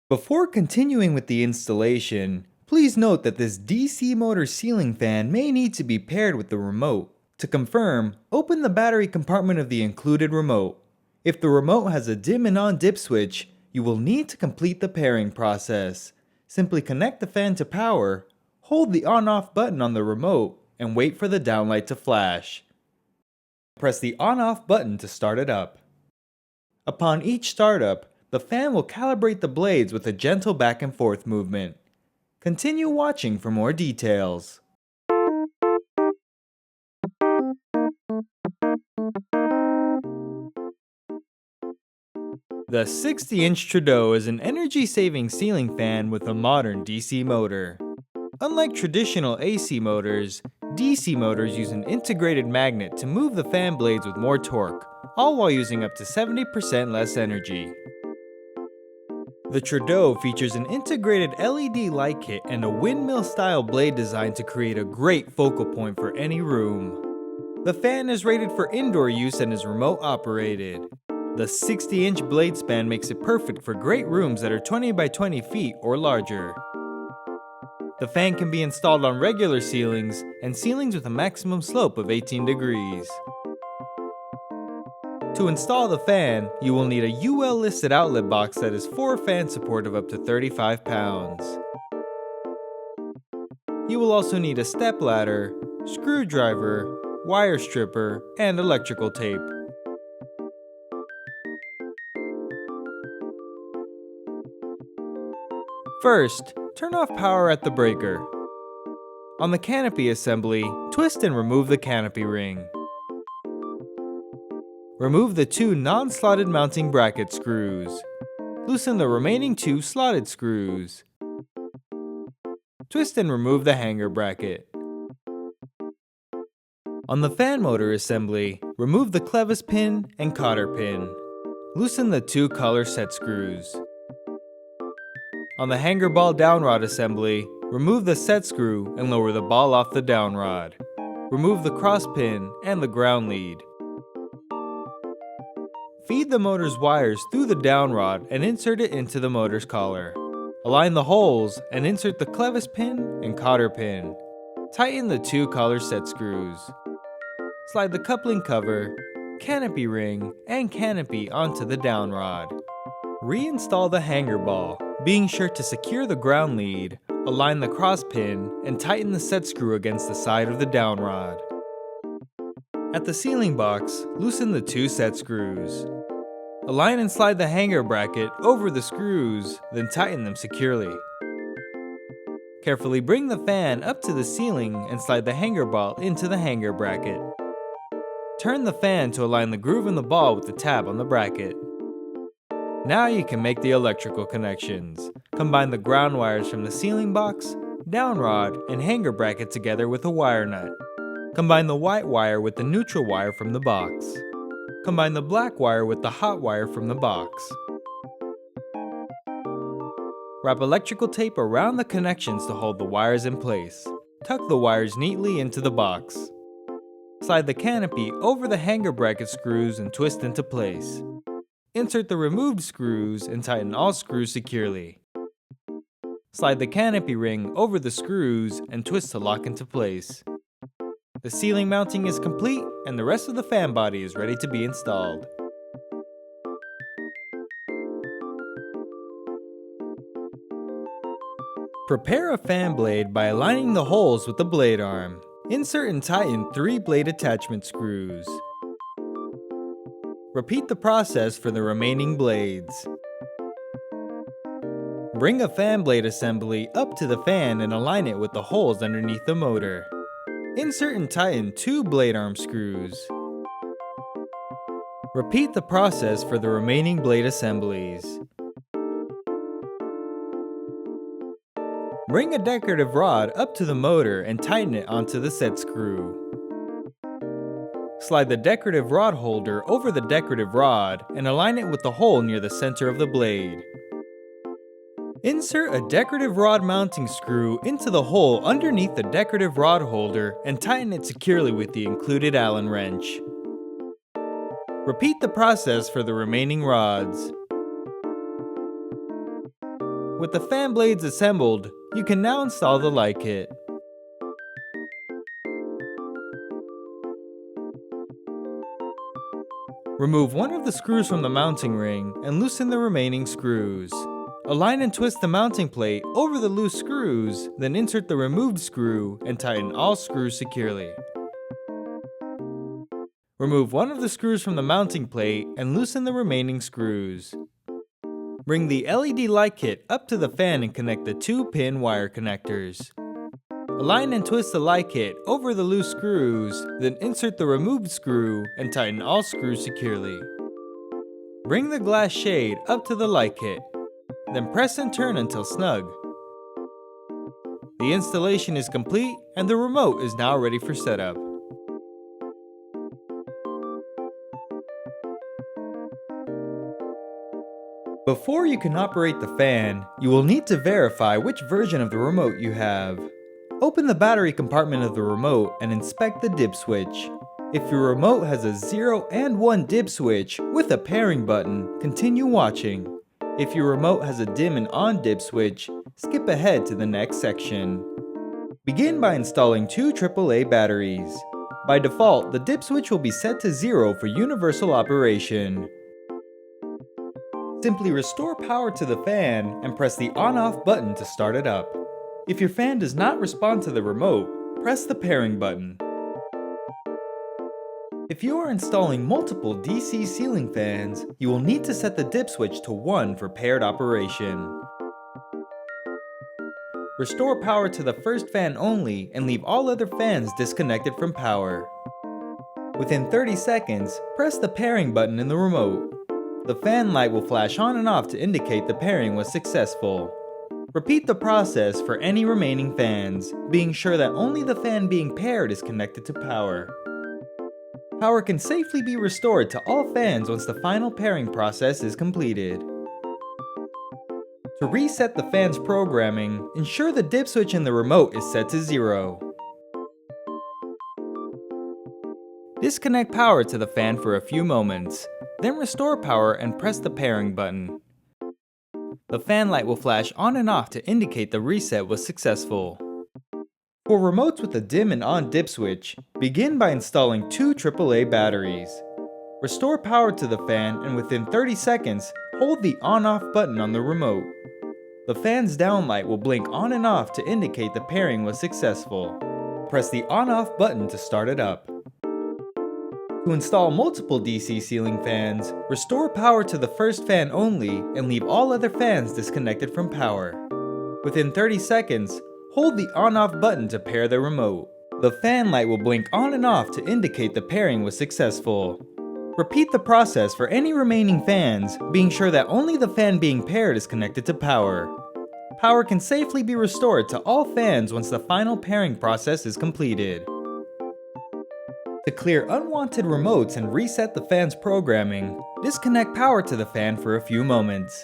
Before continuing with the installation, please note that this DC motor ceiling fan may need to be paired with the remote. To confirm, open the battery compartment of the included remote. If the remote has a dim and on dip switch, you will need to complete the pairing process. Simply connect the fan to power, hold the on-off button on the remote, and wait for the downlight to flash. Press the on-off button to start it up. Upon each startup, the fan will calibrate the blades with a gentle back and forth movement. Continue watching for more details. The 60-inch Trudeau is an energy-saving ceiling fan with a modern DC motor. Unlike traditional AC motors, DC motors use an integrated magnet to move the fan blades with more torque, all while using up to 70% less energy. The Trudeau features an integrated LED light kit and a windmill-style blade design to create a great focal point for any room. The fan is rated for indoor use and is remote operated. The 60-inch blade span makes it perfect for great rooms that are 20 by 20 feet or larger. The fan can be installed on regular ceilings and ceilings with a maximum slope of 18 degrees. To install the fan, you will need a UL listed outlet box that is 4 fan support of up to 35 pounds. You will also need a step ladder, screwdriver, wire stripper, and electrical tape. First, turn off power at the breaker. On the canopy assembly, twist and remove the canopy ring. Remove the 2 non-slotted mounting bracket screws. Loosen the remaining 2 slotted screws. Twist and remove the hanger bracket. On the fan motor assembly, remove the clevis pin and cotter pin. Loosen the 2 collar set screws. On the hanger ball downrod assembly, remove the set screw and lower the ball off the downrod. Remove the cross pin and the ground lead. Feed the motor's wires through the downrod and insert it into the motor's collar. Align the holes and insert the clevis pin and cotter pin. Tighten the 2 collar set screws. Slide the coupling cover, canopy ring, and canopy onto the downrod. Reinstall the hanger ball, being sure to secure the ground lead, align the cross pin, and tighten the set screw against the side of the downrod. At the ceiling box, loosen the 2 set screws. Align and slide the hanger bracket over the screws, then tighten them securely. Carefully bring the fan up to the ceiling and slide the hanger ball into the hanger bracket. Turn the fan to align the groove in the ball with the tab on the bracket. Now you can make the electrical connections. Combine the ground wires from the ceiling box, downrod, and hanger bracket together with a wire nut. Combine the white wire with the neutral wire from the box. Combine the black wire with the hot wire from the box. Wrap electrical tape around the connections to hold the wires in place. Tuck the wires neatly into the box. Slide the canopy over the hanger bracket screws and twist into place. Insert the removed screws and tighten all screws securely. Slide the canopy ring over the screws and twist to lock into place. The ceiling mounting is complete and the rest of the fan body is ready to be installed. Prepare a fan blade by aligning the holes with the blade arm. Insert and tighten 3 blade attachment screws. Repeat the process for the remaining blades. Bring a fan blade assembly up to the fan and align it with the holes underneath the motor. Insert and tighten 2 blade arm screws. Repeat the process for the remaining blade assemblies. Bring a decorative rod up to the motor and tighten it onto the set screw. Slide the decorative rod holder over the decorative rod and align it with the hole near the center of the blade. Insert a decorative rod mounting screw into the hole underneath the decorative rod holder and tighten it securely with the included Allen wrench. Repeat the process for the remaining rods. With the fan blades assembled, you can now install the light kit. Remove one of the screws from the mounting ring and loosen the remaining screws. Align and twist the mounting plate over the loose screws, then insert the removed screw and tighten all screws securely. Remove one of the screws from the mounting plate and loosen the remaining screws. Bring the LED light kit up to the fan and connect the 2-pin wire connectors. Align and twist the light kit over the loose screws, then insert the removed screw and tighten all screws securely. Bring the glass shade up to the light kit, then press and turn until snug. The installation is complete and the remote is now ready for setup. Before you can operate the fan, you will need to verify which version of the remote you have. Open the battery compartment of the remote and inspect the dip switch. If your remote has a 0 and 1 dip switch with a pairing button, continue watching. If your remote has a dim and on dip switch, skip ahead to the next section. Begin by installing 2 AAA batteries. By default, the dip switch will be set to 0 for universal operation. Simply restore power to the fan and press the on-off button to start it up. If your fan does not respond to the remote, press the pairing button. If you are installing multiple DC ceiling fans, you will need to set the dip switch to 1 for paired operation. Restore power to the first fan only and leave all other fans disconnected from power. Within 30 seconds, press the pairing button in the remote. The fan light will flash on and off to indicate the pairing was successful. Repeat the process for any remaining fans, being sure that only the fan being paired is connected to power. Power can safely be restored to all fans once the final pairing process is completed. To reset the fan's programming, ensure the dip switch in the remote is set to 0. Disconnect power to the fan for a few moments, then restore power and press the pairing button. The fan light will flash on and off to indicate the reset was successful. For remotes with a dim and on dip switch, begin by installing 2 AAA batteries. Restore power to the fan and within 30 seconds, hold the on-off button on the remote. The fan's down light will blink on and off to indicate the pairing was successful. Press the on-off button to start it up. To install multiple DC ceiling fans, restore power to the first fan only and leave all other fans disconnected from power. Within 30 seconds, hold the on-off button to pair the remote. The fan light will blink on and off to indicate the pairing was successful. Repeat the process for any remaining fans, being sure that only the fan being paired is connected to power. Power can safely be restored to all fans once the final pairing process is completed. To clear unwanted remotes and reset the fan's programming, disconnect power to the fan for a few moments.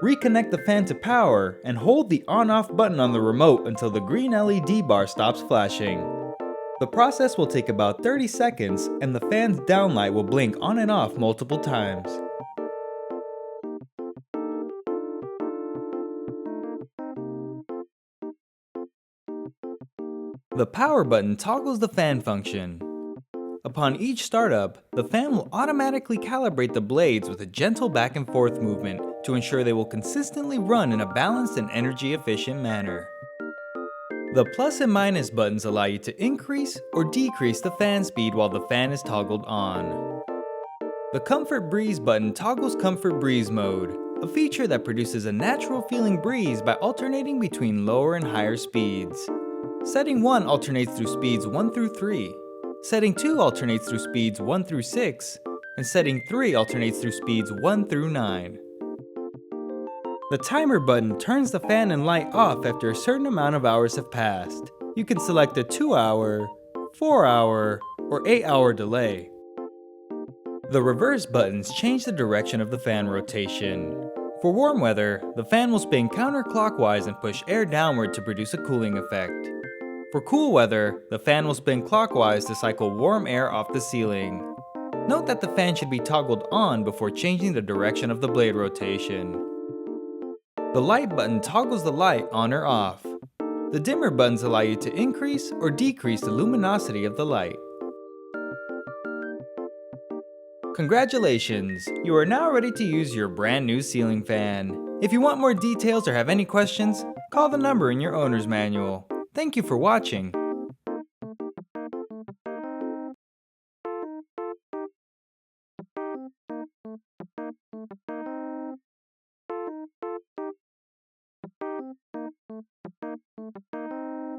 Reconnect the fan to power and hold the on-off button on the remote until the green LED bar stops flashing. The process will take about 30 seconds and the fan's downlight will blink on and off multiple times. The power button toggles the fan function. Upon each startup, the fan will automatically calibrate the blades with a gentle back and forth movement to ensure they will consistently run in a balanced and energy efficient manner. The plus and minus buttons allow you to increase or decrease the fan speed while the fan is toggled on. The Comfort Breeze button toggles Comfort Breeze mode, a feature that produces a natural feeling breeze by alternating between lower and higher speeds. Setting 1 alternates through speeds 1 through 3. Setting 2 alternates through speeds 1 through 6, and setting 3 alternates through speeds 1 through 9. The timer button turns the fan and light off after a certain amount of hours have passed. You can select a 2-hour, 4-hour, or 8-hour delay. The reverse buttons change the direction of the fan rotation. For warm weather, the fan will spin counterclockwise and push air downward to produce a cooling effect. For cool weather, the fan will spin clockwise to cycle warm air off the ceiling. Note that the fan should be toggled on before changing the direction of the blade rotation. The light button toggles the light on or off. The dimmer buttons allow you to increase or decrease the luminosity of the light. Congratulations! You are now ready to use your brand new ceiling fan. If you want more details or have any questions, call the number in your owner's manual. Thank you for watching.